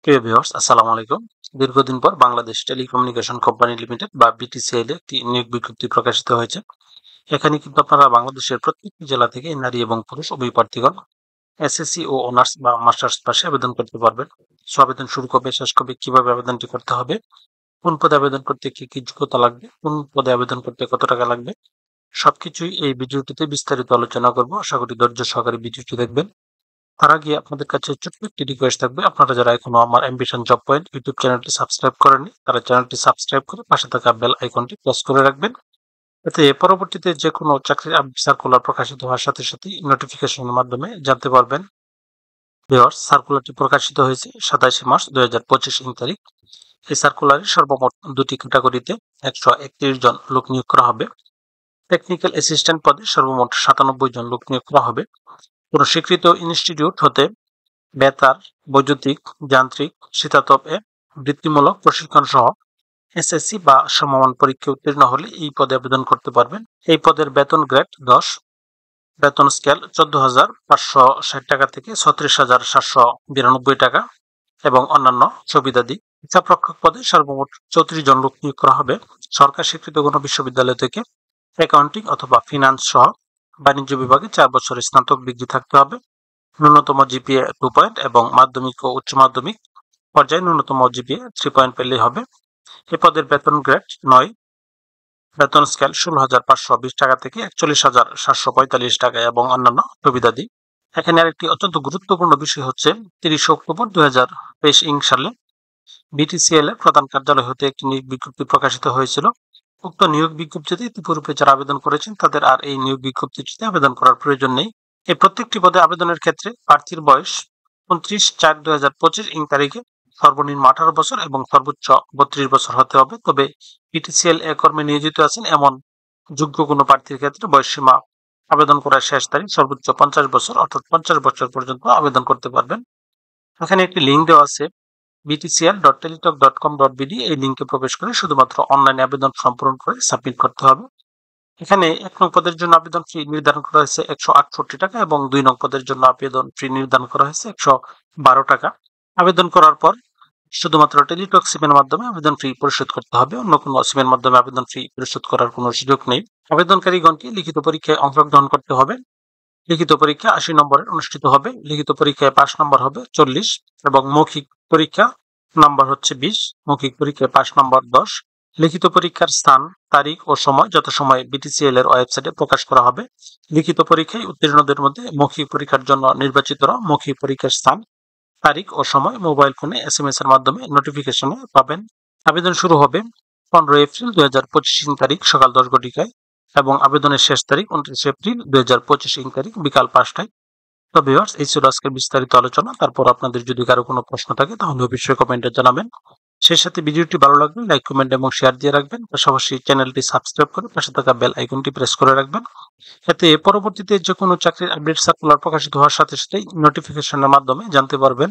প্রিয় ভিউয়ার্স, আসসালামু আলাইকুম। দীর্ঘদিন পর বাংলাদেশ টেলিকমিউনিকেশন কোম্পানি লিমিটেড বা বিটিসিএল এ একটি নিয়োগ বিজ্ঞপ্তি প্রকাশিত হয়েছে। এখানে কিন্তু আপনারা বাংলাদেশের প্রত্যেকটি জেলা থেকে নারী এবং পুরুষ উভয় প্রার্থীগণ এসএসসি ও অনার্স বা মাস্টার্স পাশে আবেদন করতে পারবেন। আবেদন শুরু কবে, শেষ কবে, কিভাবে আবেদনটি করতে হবে, কোন পদে আবেদন করতে কি কি যোগ্যতা লাগবে, কোন পদে আবেদন করতে কত টাকা লাগবে, সবকিছুই এই ভিডিওটিতে বিস্তারিত আলোচনা করব। আশা করি ধৈর্য সহকারে ভিডিওটি দেখবেন। তার আগে আপনাদের কাছে ছোট্ট একটি রিকোয়েস্ট থাকবে, আপনারা যারা এখনো আমার অ্যাম্বিশন জব পয়েন্ট ইউটিউব চ্যানেলটি সাবস্ক্রাইব করেননি, তারা চ্যানেলটি সাবস্ক্রাইব করে পাশে থাকা বেল আইকনটি প্রেস করে রাখবেন। এতে পরবর্তীতে যে কোনো চাকরির আপডেট সার্কুলার প্রকাশিত হওয়ার সাথে সাথেই নোটিফিকেশনের মাধ্যমে জানতে পারবেন। ভিউয়ার্স, সার্কুলারটি প্রকাশিত হয়েছে 27 মার্চ 2025 তারিখ। এই সার্কুলারে সর্বমোট দুটি ক্যাটাগরিতে 131 জন লোক নিয়োগ করা হবে। টেকনিক্যাল অ্যাসিস্ট্যান্ট পদে সর্বমোট 97 জন লোক নিয়োগ করা হবে। কোন স্বীকৃত ইনস্টিটিউট হতে বেতার, বৈদ্যুতিক, যান্ত্রিক, শীতাতপ বৃত্তিমূলক প্রশিক্ষণ সহ এসএসসি বা সমমান পরীক্ষায় উত্তীর্ণ হলে এই পদে আবেদন করতে পারবেন। এই পদের বেতন গ্রেড 10, বেতন স্কেল 14,560 টাকা থেকে 36,792 টাকা এবং অন্যান্য সুবিধাদি। হিসাবরক্ষক পদে সর্বমোট 34 জন লোক নিয়োগ করা হবে। সরকার স্বীকৃত কোনো বিশ্ববিদ্যালয় থেকে অ্যাকাউন্টিং অথবা ফিনান্স সহ বাণিজ্য বিভাগে 4 বছরের স্নাতক ডিগ্রি থাকতে হবে। ন্যূনতম জিপিএ 2 পয়েন্ট এবং মাধ্যমিক ও উচ্চ মাধ্যমিক পর্যায়ে ন্যূনতম জিপিএ 3 পয়েন্ট পেলেই হবে। এ পদের বেতন গ্রেড 9, বেতন স্কেল 16,520 টাকা থেকে 41,745 টাকা এবং অন্যান্য সুবিধাদি। এখানে আরেকটি অত্যন্ত গুরুত্বপূর্ণ বিষয় হচ্ছে 30 অক্টোবর 2023 সালে বিটিসিএল এর প্রধান কার্যালয় হতে একটি নিয়োগ বিজ্ঞপ্তি প্রকাশিত হয়েছিল। উক্ত নিয়োগ বিজ্ঞপ্তিতে ইতিপূর্বে যারা আবেদন করেছেন তাদের আর এই নিয়োগ বিজ্ঞপ্তিতে আবেদন করার প্রয়োজন নেই। এই প্রত্যেকটি পদে আবেদনের ক্ষেত্রে প্রার্থীর বয়স 29/4/2025 তারিখে সর্বনিম্ন 18 বছর এবং সর্বোচ্চ 32 বছর হতে হবে। তবে বিটিসিএল এ কর্মে নিয়োজিত আছেন এমন যোগ্য কোনো প্রার্থীর ক্ষেত্রে বয়সসীমা আবেদন করার শেষ তারিখ সর্বোচ্চ 50 বছর, অর্থাৎ 50 বছর পর্যন্ত আবেদন করতে পারবেন। এখানে একটি লিঙ্ক দেওয়া আছে btcl.teletalk.com.bd। এই লিঙ্কে প্রবেশ করে শুধুমাত্র অনলাইনে আবেদন সম্পূর্ণ করে সাবমিট করতে হবে। এখানে 1 নং পদের জন্য আবেদন ফি নির্ধারণ করা হয়েছে 168 টাকা এবং 2 নং পদের জন্য আবেদন ফি নির্ধারণ করা হয়েছে 112 টাকা। আবেদন করার পর শুধুমাত্র টেলিটক সিমের মাধ্যমে আবেদন ফি পরিশোধ করতে হবে। অন্য কোনো সিমের মাধ্যমে আবেদন ফি পরিশোধ করার কোনো সুযোগ নেই। আবেদনকারীগণকে লিখিত পরীক্ষায় অংশগ্রহণ করতে হবে। লিখিত পরীক্ষা 80 নম্বরের অনুষ্ঠিত হবে। লিখিত পরীক্ষায় 5 নম্বর হবে 40 এবং মৌখিক পরীক্ষা নাম্বার হচ্ছে 20। মৌখিক পরীক্ষায় 5 নম্বর 10। লিখিত পরীক্ষার স্থান, তারিখ ও সময় যথাসময়ে বিটিসিএল এর ওয়েবসাইটে প্রকাশ করা হবে। লিখিত পরীক্ষায় উত্তীর্ণদের মধ্যে মৌখিক পরীক্ষার জন্য নির্বাচিতরা মৌখিক পরীক্ষার স্থান, তারিখ ও সময় মোবাইল ফোনে এসএমএস এর মাধ্যমে নোটিফিকেশনে পাবেন। আবেদন শুরু হবে 15 এপ্রিল 2025 তারিখ সকাল 10 ঘটিকায় এবং আবেদনের শেষ তারিখ 29 এপ্রিল 2025 তারিখ বিকাল 5টায়। তো ভিউয়ার্স, এই ছিল আজকের বিস্তারিত আলোচনা। তারপর আপনাদের যদি কারো কোনো প্রশ্ন থাকে তাহলে অবশ্যই কমেন্টে জানাবেন। সেই সাথে ভিডিওটি ভালো লাগলে লাইক, কমেন্ট এবং শেয়ার দিয়ে রাখবেন। পাশাপাশি চ্যানেলটি সাবস্ক্রাইব করে পাশে থাকা বেল আইকনটি প্রেস করে রাখবেন। এতে পরবর্তীতে যে কোনো চাকরির আপডেট সার্কুলার প্রকাশিত হওয়ার সাথে সাথেই নোটিফিকেশনের মাধ্যমে জানতে পারবেন।